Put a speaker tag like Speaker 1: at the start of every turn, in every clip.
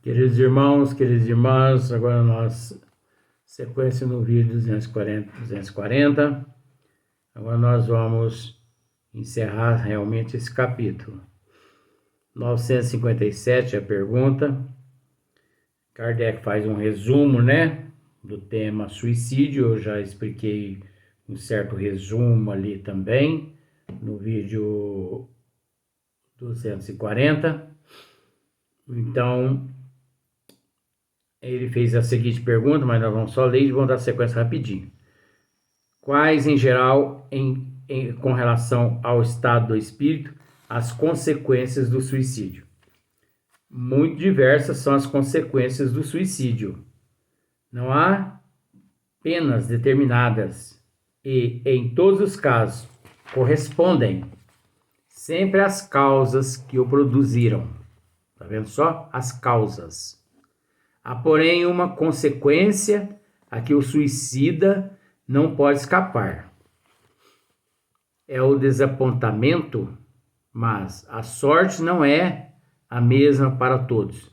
Speaker 1: Queridos irmãos, queridas irmãs, agora nós, sequência no vídeo 240, agora nós vamos encerrar realmente esse capítulo. 957 a pergunta, Kardec faz um resumo, do tema suicídio. Eu já expliquei um certo resumo ali também, no vídeo 240, então... Ele fez a seguinte pergunta, mas nós vamos só ler e vamos dar sequência rapidinho. Quais, em geral, com relação ao estado do espírito, as consequências do suicídio? Muito diversas são as consequências do suicídio. Não há penas determinadas e, em todos os casos, correspondem sempre às causas que o produziram. Tá vendo só? As causas. Há, porém, uma consequência a que o suicida não pode escapar. É o desapontamento, mas a sorte não é a mesma para todos.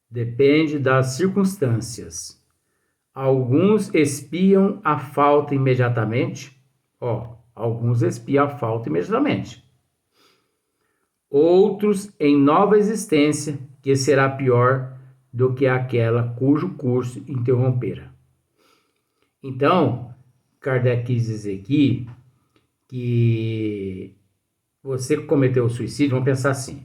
Speaker 1: Depende das circunstâncias. Alguns espiam a falta imediatamente. Alguns espiam a falta imediatamente. Outros em nova existência, que será pior do que aquela cujo curso interrompera. Então, Kardec quis dizer aqui que você que cometeu o suicídio, vamos pensar assim,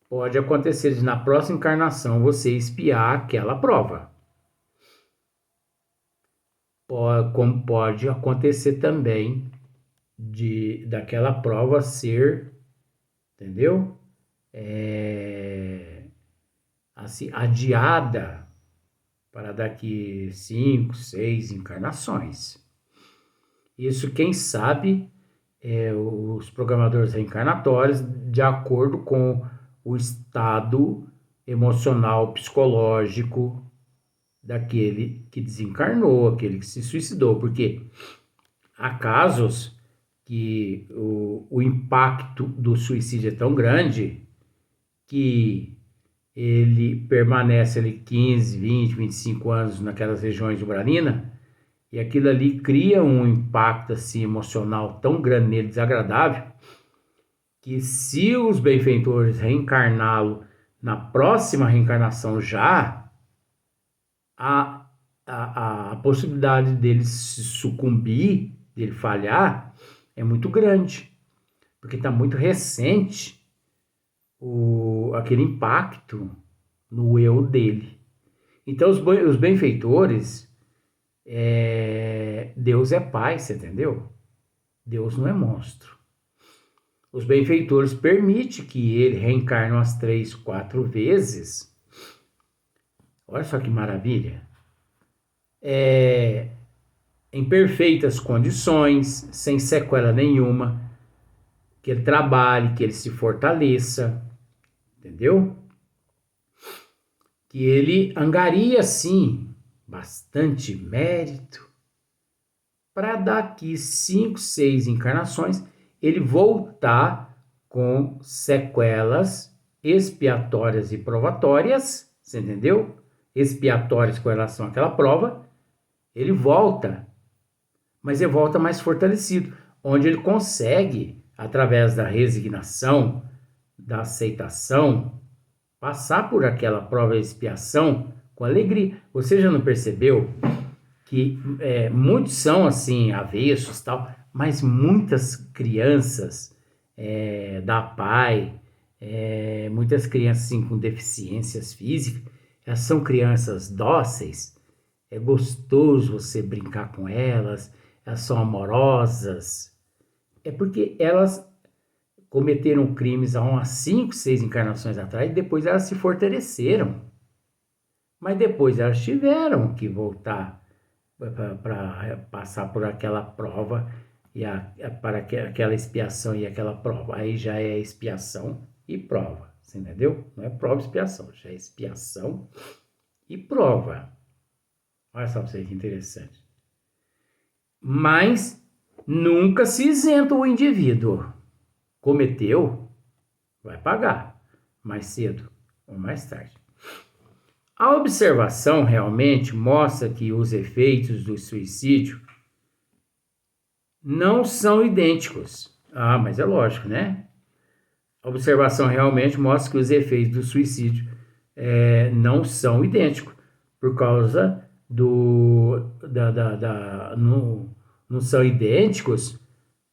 Speaker 1: pode acontecer de na próxima encarnação você espiar aquela prova. Como pode acontecer também daquela prova ser, entendeu? Assim, adiada para daqui 5, 6 encarnações. Isso, quem sabe, os programadores reencarnatórios, de acordo com o estado emocional, psicológico daquele que desencarnou, aquele que se suicidou, porque há casos que o impacto do suicídio é tão grande que ele permanece ali 15, 20, 25 anos naquelas regiões de umbralina, e aquilo ali cria um impacto assim, emocional tão grande nele, desagradável, que se os benfeitores reencarná-lo na próxima reencarnação já, a possibilidade dele se sucumbir, dele falhar, é muito grande, porque está muito recente aquele impacto no eu dele. Então os benfeitores, Deus é pai, você entendeu? Deus não é monstro. Os benfeitores permitem que ele reencarne umas 3, 4 vezes. Olha só que maravilha. Em perfeitas condições, sem sequela nenhuma, que ele trabalhe, que ele se fortaleça, entendeu? Que ele angaria, sim, bastante mérito para daqui 5, 6 encarnações ele voltar com sequelas expiatórias e provatórias, você entendeu? Expiatórias com relação àquela prova, ele volta, mas ele volta mais fortalecido, onde ele consegue, através da resignação, da aceitação, passar por aquela prova de expiação com alegria. Você já não percebeu que muitos são assim, avessos, tal, mas muitas crianças da PAI, muitas crianças assim, com deficiências físicas, elas são crianças dóceis, é gostoso você brincar com elas, elas são amorosas, é porque elas cometeram crimes há umas 5, 6 encarnações atrás e depois elas se fortaleceram. Mas depois elas tiveram que voltar para passar por aquela prova, para aquela expiação e aquela prova. Aí já é expiação e prova, você entendeu? Não é prova e expiação, já é expiação e prova. Olha só para você que interessante. Mas nunca se isenta o indivíduo. Cometeu, vai pagar, mais cedo ou mais tarde. A observação realmente mostra que os efeitos do suicídio não são idênticos. Ah, mas é lógico, né? A observação realmente mostra que os efeitos do suicídio não são idênticos, por causa não são idênticos,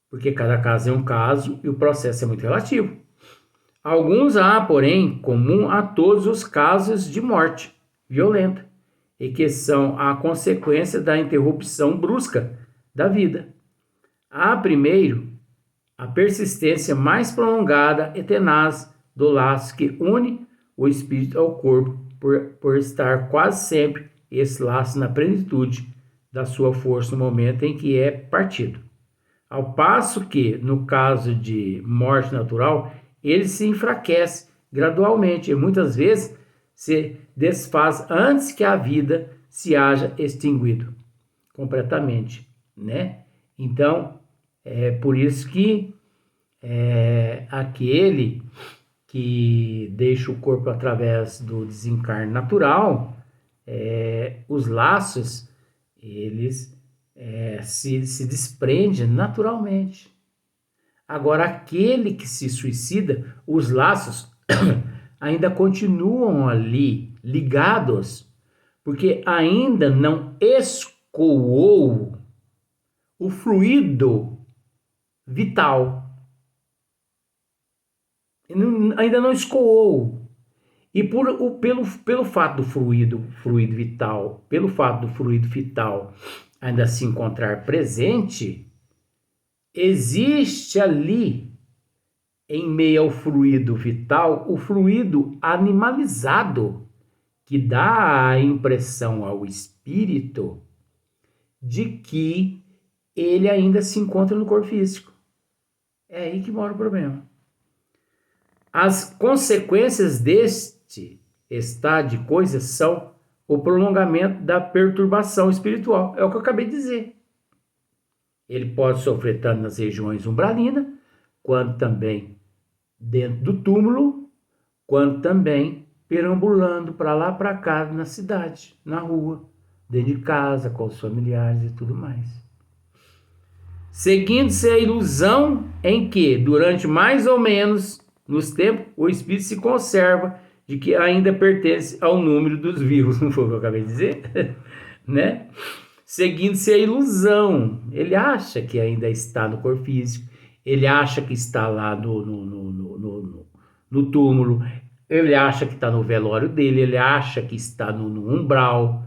Speaker 1: porque cada caso é um caso e o processo é muito relativo. Alguns há, porém, comum a todos os casos de morte violenta, e que são a consequência da interrupção brusca da vida. Há, primeiro, a persistência mais prolongada e tenaz do laço que une o espírito ao corpo, por estar quase sempre esse laço na plenitude da sua força no momento em que é partido. Ao passo que, no caso de morte natural, ele se enfraquece gradualmente e muitas vezes se desfaz antes que a vida se haja extinguido completamente, né? Então, é por isso que aquele que deixa o corpo através do desencarne natural, os laços, eles se desprendem naturalmente. Agora, aquele que se suicida, os laços ainda continuam ali, ligados, porque ainda não escoou o fluido vital. Ainda não escoou. E pelo fato do fluido vital, pelo fato do fluido vital ainda se encontrar presente, existe ali, em meio ao fluido vital, o fluido animalizado, que dá a impressão ao espírito de que ele ainda se encontra no corpo físico. É aí que mora o problema. As consequências deste estado de coisas são o prolongamento da perturbação espiritual. É o que eu acabei de dizer. Ele pode sofrer tanto nas regiões umbralinas, quanto também dentro do túmulo, quanto também perambulando para lá para cá na cidade, na rua, dentro de casa, com os familiares e tudo mais. Seguindo-se a ilusão em que, durante mais ou menos nos tempos, o espírito se conserva de que ainda pertence ao número dos vivos, não foi o que eu acabei de dizer? Né? Seguindo-se a ilusão, ele acha que ainda está no corpo físico, ele acha que está lá no túmulo, ele acha que está no velório dele, ele acha que está no umbral,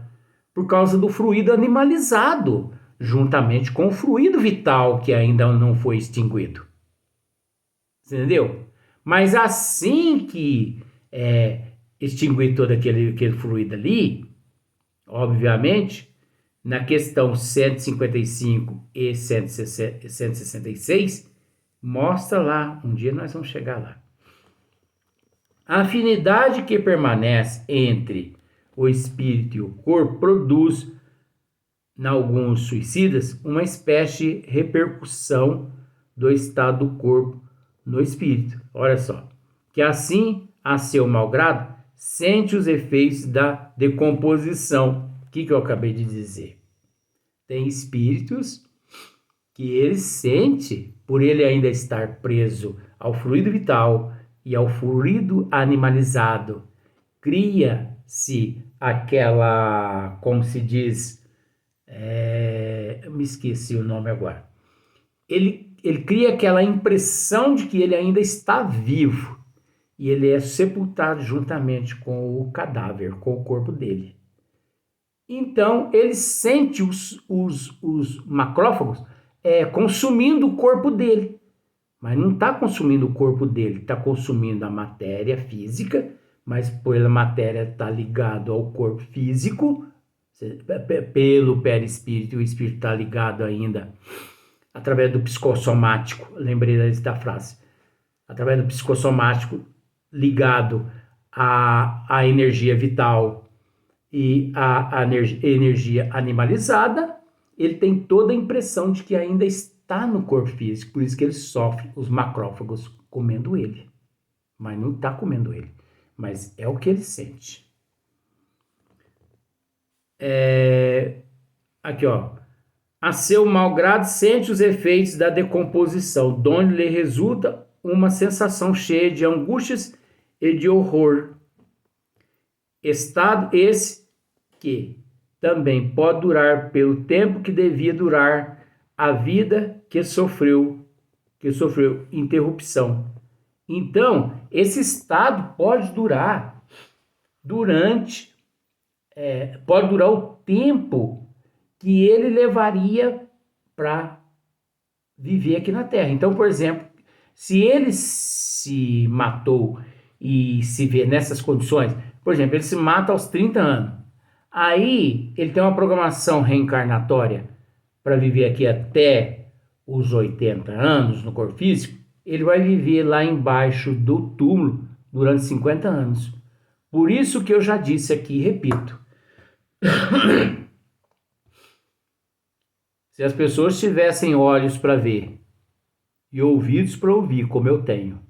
Speaker 1: por causa do fluido animalizado, juntamente com o fluido vital que ainda não foi extinguido. Entendeu? Mas assim que extinguir todo aquele fluido ali, obviamente, na questão 155 e 166, mostra lá, um dia nós vamos chegar lá. A afinidade que permanece entre o espírito e o corpo produz, em alguns suicidas, uma espécie de repercussão do estado do corpo no espírito. Olha só, que assim, a seu malgrado, sente os efeitos da decomposição. O que eu acabei de dizer? Tem espíritos que ele sente, por ele ainda estar preso ao fluido vital e ao fluido animalizado, cria-se aquela, como se diz, me esqueci o nome agora. Ele cria aquela impressão de que ele ainda está vivo e ele é sepultado juntamente com o cadáver, com o corpo dele. Então ele sente os macrófagos consumindo o corpo dele, mas não está consumindo o corpo dele, está consumindo a matéria física, mas pela matéria está ligado ao corpo físico, pelo perispírito, o espírito está ligado ainda através do psicossomático, lembrei da frase, através do psicossomático ligado à energia vital e a energia animalizada, ele tem toda a impressão de que ainda está no corpo físico, por isso que ele sofre os macrófagos comendo ele, mas não está comendo ele, mas é o que ele sente. Aqui, ó. A seu malgrado sente os efeitos da decomposição, donde lhe resulta uma sensação cheia de angústias e de horror. Estado esse que também pode durar pelo tempo que devia durar a vida que sofreu interrupção. Então, esse estado pode durar pode durar o tempo que ele levaria para viver aqui na Terra. Então, por exemplo, se ele se matou e se vê nessas condições, por exemplo, ele se mata aos 30 anos, aí ele tem uma programação reencarnatória para viver aqui até os 80 anos no corpo físico, ele vai viver lá embaixo do túmulo durante 50 anos. Por isso que eu já disse aqui e repito, se as pessoas tivessem olhos para ver e ouvidos para ouvir, como eu tenho,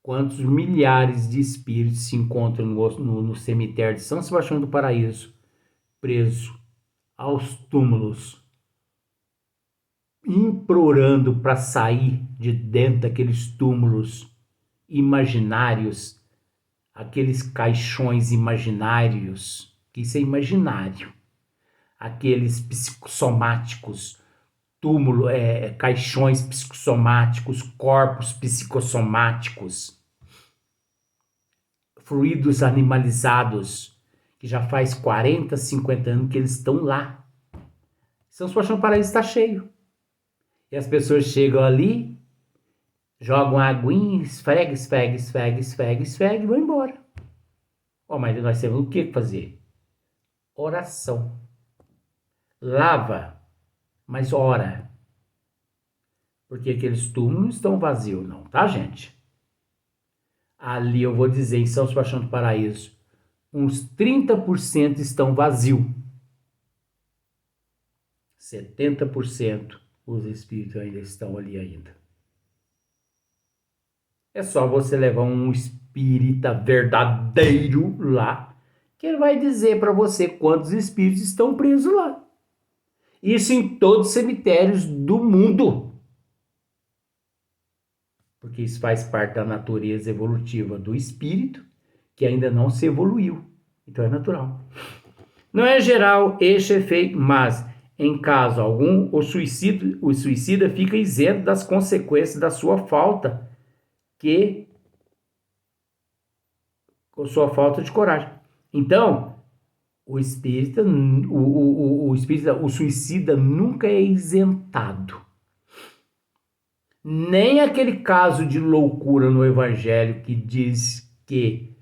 Speaker 1: quantos milhares de espíritos se encontram no cemitério de São Sebastião do Paraíso, preso aos túmulos, implorando para sair de dentro daqueles túmulos imaginários, aqueles caixões imaginários, que isso é imaginário, aqueles psicossomáticos, caixões psicossomáticos, corpos psicossomáticos, fluidos animalizados, que já faz 40, 50 anos que eles estão lá. São Sebastião do Paraíso está cheio. E as pessoas chegam ali, jogam a aguinha, esfrega e vão embora. Mas nós temos o que fazer? Oração. Lava, mas ora. Porque aqueles túmulos estão vazios, não, tá, gente? Ali eu vou dizer, em São Sebastião do Paraíso, uns 30% estão vazios. 70% os espíritos ainda estão ali ainda. É só você levar um espírita verdadeiro lá, que ele vai dizer para você quantos espíritos estão presos lá. Isso em todos os cemitérios do mundo. Porque isso faz parte da natureza evolutiva do espírito, que ainda não se evoluiu. Então é natural. Não é geral este efeito, mas em caso algum, o suicida fica isento das consequências da sua falta, de coragem. Então, o suicida nunca é isentado. Nem aquele caso de loucura no Evangelho que diz que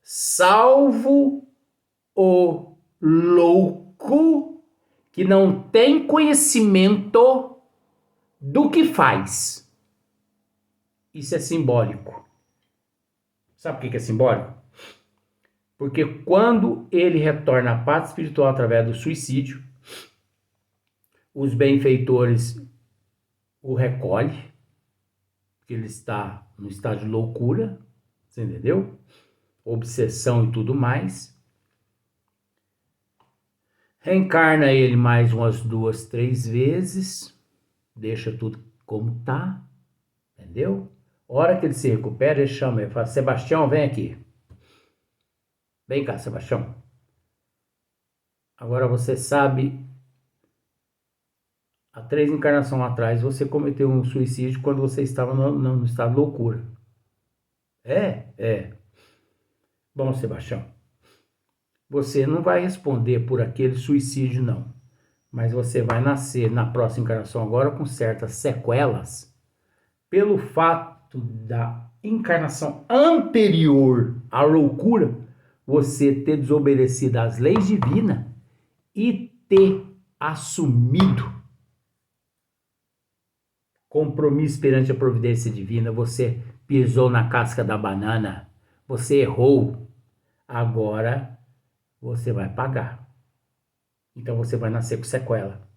Speaker 1: salvo o louco que não tem conhecimento do que faz. Isso é simbólico. Sabe por que é simbólico? Porque quando ele retorna à pátria espiritual através do suicídio, os benfeitores o recolhem, porque ele está no estado de loucura, você entendeu? Obsessão e tudo mais. Reencarna ele mais umas 2, 3 vezes, deixa tudo como tá, entendeu? A hora que ele se recupera, ele chama, ele fala, Sebastião, vem aqui. Vem cá, Sebastião. Agora você sabe, há 3 encarnações atrás, você cometeu um suicídio quando você estava no estado de loucura. É. Bom, Sebastião, você não vai responder por aquele suicídio, não. Mas você vai nascer na próxima encarnação agora com certas sequelas pelo fato da encarnação anterior à loucura você ter desobedecido às leis divinas e ter assumido compromisso perante a providência divina. Você pisou na casca da banana, você errou, agora você vai pagar. Então você vai nascer com sequela.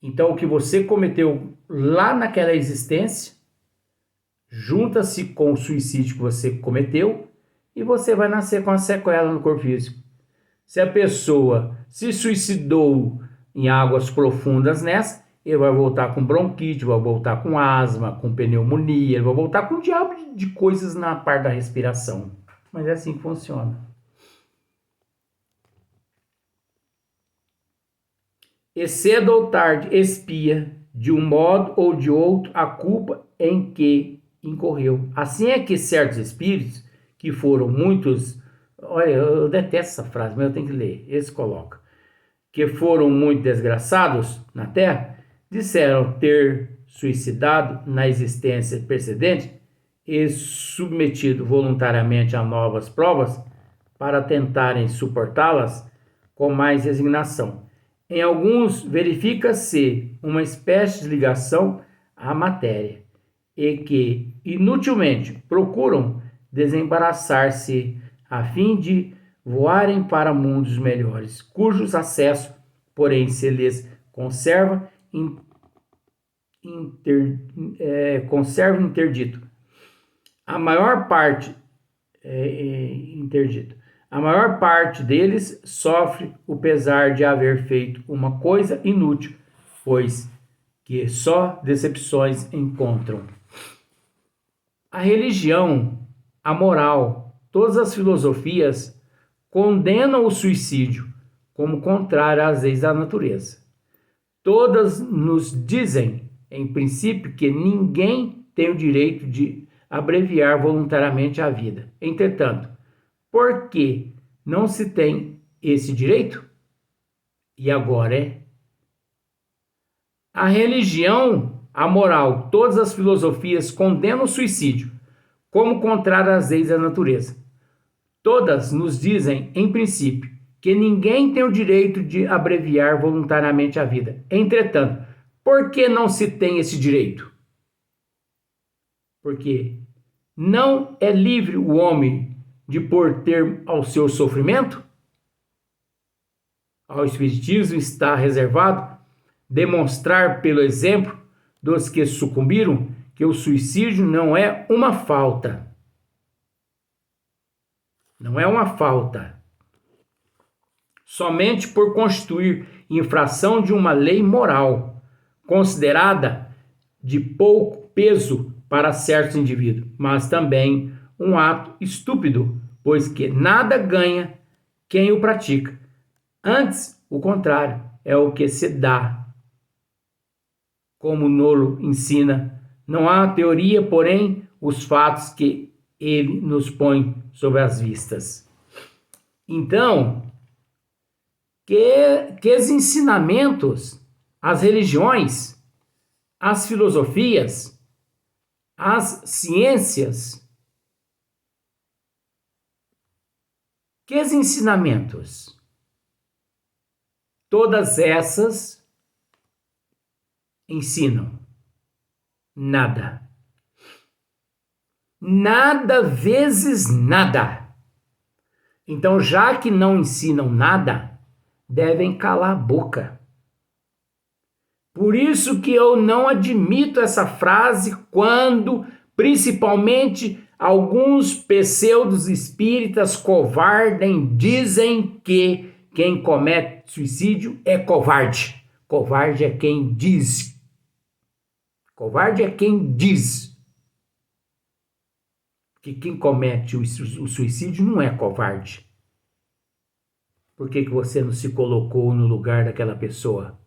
Speaker 1: Então o que você cometeu lá naquela existência junta-se com o suicídio que você cometeu e você vai nascer com a sequela no corpo físico. Se a pessoa se suicidou em águas profundas nessa, ele vai voltar com bronquite, vai voltar com asma, com pneumonia, ele vai voltar com um diabo de coisas na parte da respiração. Mas é assim que funciona. E cedo ou tarde expia, de um modo ou de outro, a culpa em que incorreu. Assim é que certos espíritos, que foram muitos... Olha, eu detesto essa frase, mas eu tenho que ler. Eles colocam. Que foram muito desgraçados na Terra, disseram ter suicidado na existência precedente e submetido voluntariamente a novas provas para tentarem suportá-las com mais resignação. Em alguns, verifica-se uma espécie de ligação à matéria e que, inutilmente, procuram desembaraçar-se a fim de voarem para mundos melhores, cujos acessos, porém, se lhes conserva interdito. A maior parte interdito. A maior parte deles sofre o pesar de haver feito uma coisa inútil, pois que só decepções encontram. A religião, a moral, todas as filosofias condenam o suicídio como contrário às leis da natureza. Todas nos dizem, em princípio, que ninguém tem o direito de abreviar voluntariamente a vida. Entretanto, por que não se tem esse direito? E agora é? A religião, a moral, todas as filosofias condenam o suicídio como contrário às leis da natureza. Todas nos dizem, em princípio, que ninguém tem o direito de abreviar voluntariamente a vida. Entretanto, por que não se tem esse direito? Porque não é livre o homem de pôr termo ao seu sofrimento? Ao Espiritismo está reservado demonstrar pelo exemplo dos que sucumbiram que o suicídio não é uma falta. Não é uma falta. Somente por constituir infração de uma lei moral, considerada de pouco peso para certos indivíduos, mas também um ato estúpido, pois que nada ganha quem o pratica. Antes, o contrário, é o que se dá. Como Nolo ensina, não há teoria, porém, os fatos que ele nos põe sobre as vistas. Então, que os ensinamentos, as religiões, as filosofias, as ciências, que os ensinamentos, todas essas ensinam nada. Nada vezes nada. Então, já que não ensinam nada, devem calar a boca. Por isso que eu não admito essa frase quando, principalmente, alguns pseudos espíritas covardem dizem que quem comete suicídio é covarde. Covarde é quem diz. Covarde é quem diz. Que quem comete o suicídio não é covarde. Por que você não se colocou no lugar daquela pessoa?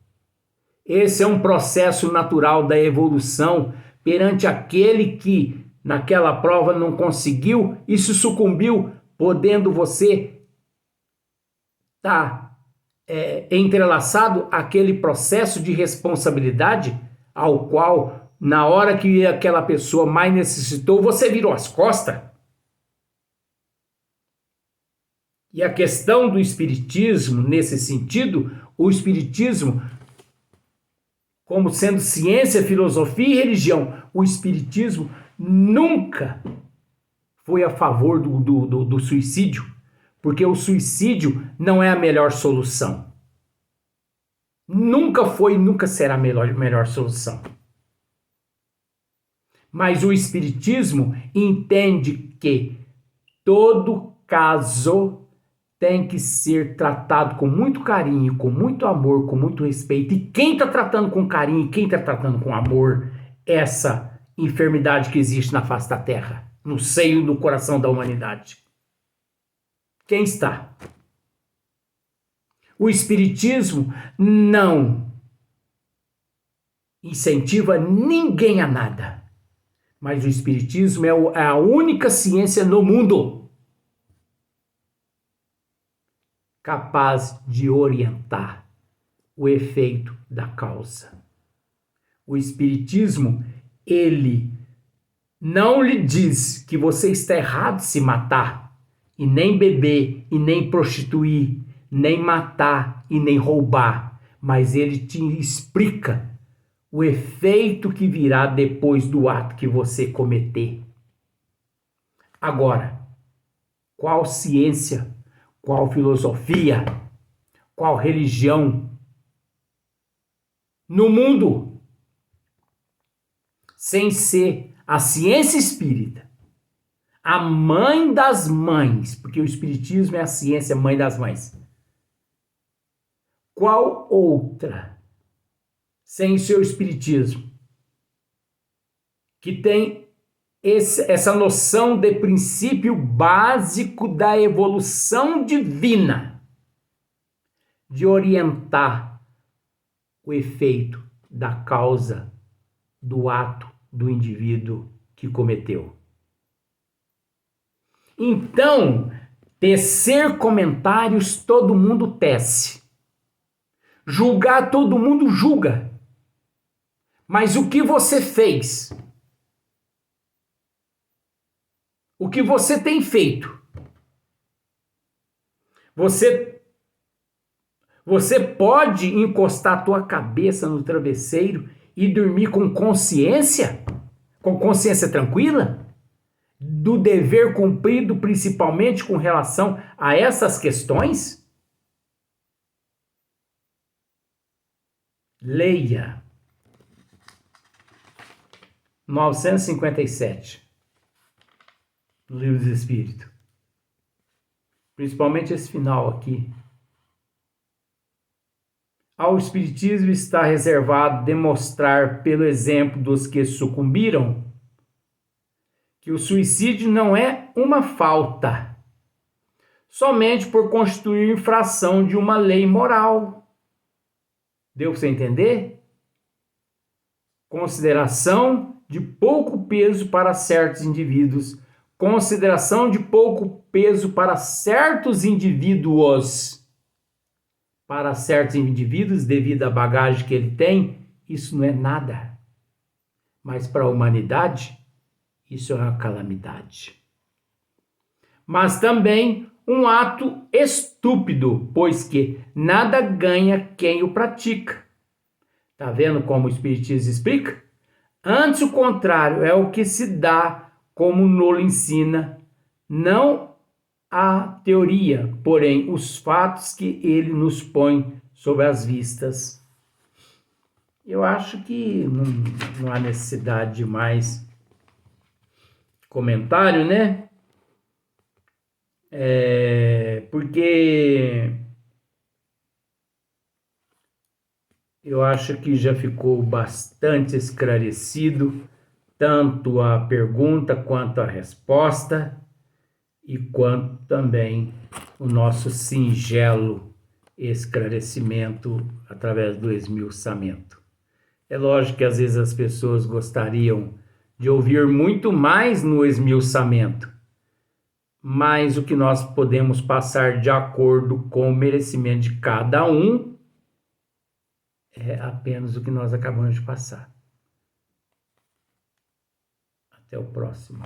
Speaker 1: Esse é um processo natural da evolução perante aquele que naquela prova não conseguiu e se sucumbiu, podendo você estar entrelaçado àquele processo de responsabilidade ao qual, na hora que aquela pessoa mais necessitou, você virou as costas. E a questão do espiritismo, nesse sentido, o espiritismo, como sendo ciência, filosofia e religião, o espiritismo nunca foi a favor do suicídio, porque o suicídio não é a melhor solução. Nunca foi e nunca será a melhor solução. Mas o espiritismo entende que todo caso tem que ser tratado com muito carinho, com muito amor, com muito respeito. E quem está tratando com carinho e quem está tratando com amor essa enfermidade que existe na face da Terra, no seio do coração da humanidade? Quem está? O Espiritismo não incentiva ninguém a nada. Mas o Espiritismo é a única ciência no mundo capaz de orientar o efeito da causa. O Espiritismo, ele não lhe diz que você está errado de se matar, e nem beber, e nem prostituir, nem matar e nem roubar, mas ele te explica o efeito que virá depois do ato que você cometer. Agora, qual ciência, qual filosofia, qual religião no mundo, sem ser a ciência espírita, a mãe das mães, porque o Espiritismo é a ciência mãe das mães, qual outra, sem o seu Espiritismo, que tem essa noção de princípio básico da evolução divina, de orientar o efeito da causa do ato do indivíduo que cometeu? Então, tecer comentários todo mundo tece. Julgar todo mundo julga. Mas o que você fez? O que você tem feito? Você pode encostar a tua cabeça no travesseiro e dormir com consciência? Com consciência tranquila? Do dever cumprido, principalmente com relação a essas questões? Leia 957 no Livro dos Espíritos. Principalmente esse final aqui. Ao Espiritismo está reservado demonstrar, pelo exemplo dos que sucumbiram, que o suicídio não é uma falta, somente por constituir infração de uma lei moral. Deu para você entender? Consideração de pouco peso para certos indivíduos. Consideração de pouco peso para certos indivíduos. Para certos indivíduos, devido à bagagem que ele tem, isso não é nada. Mas para a humanidade, isso é uma calamidade. Mas também um ato estúpido, pois que nada ganha quem o pratica. Tá vendo como o Espiritismo explica? Antes, o contrário, é o que se dá, como Nolo ensina, não a teoria, porém os fatos que ele nos põe sob as vistas. Eu acho que não há necessidade de mais comentário, né? Porque eu acho que já ficou bastante esclarecido tanto a pergunta quanto a resposta e quanto também o nosso singelo esclarecimento através do esmiuçamento. É lógico que às vezes as pessoas gostariam de ouvir muito mais no esmiuçamento, mas o que nós podemos passar de acordo com o merecimento de cada um é apenas o que nós acabamos de passar. Até o próximo.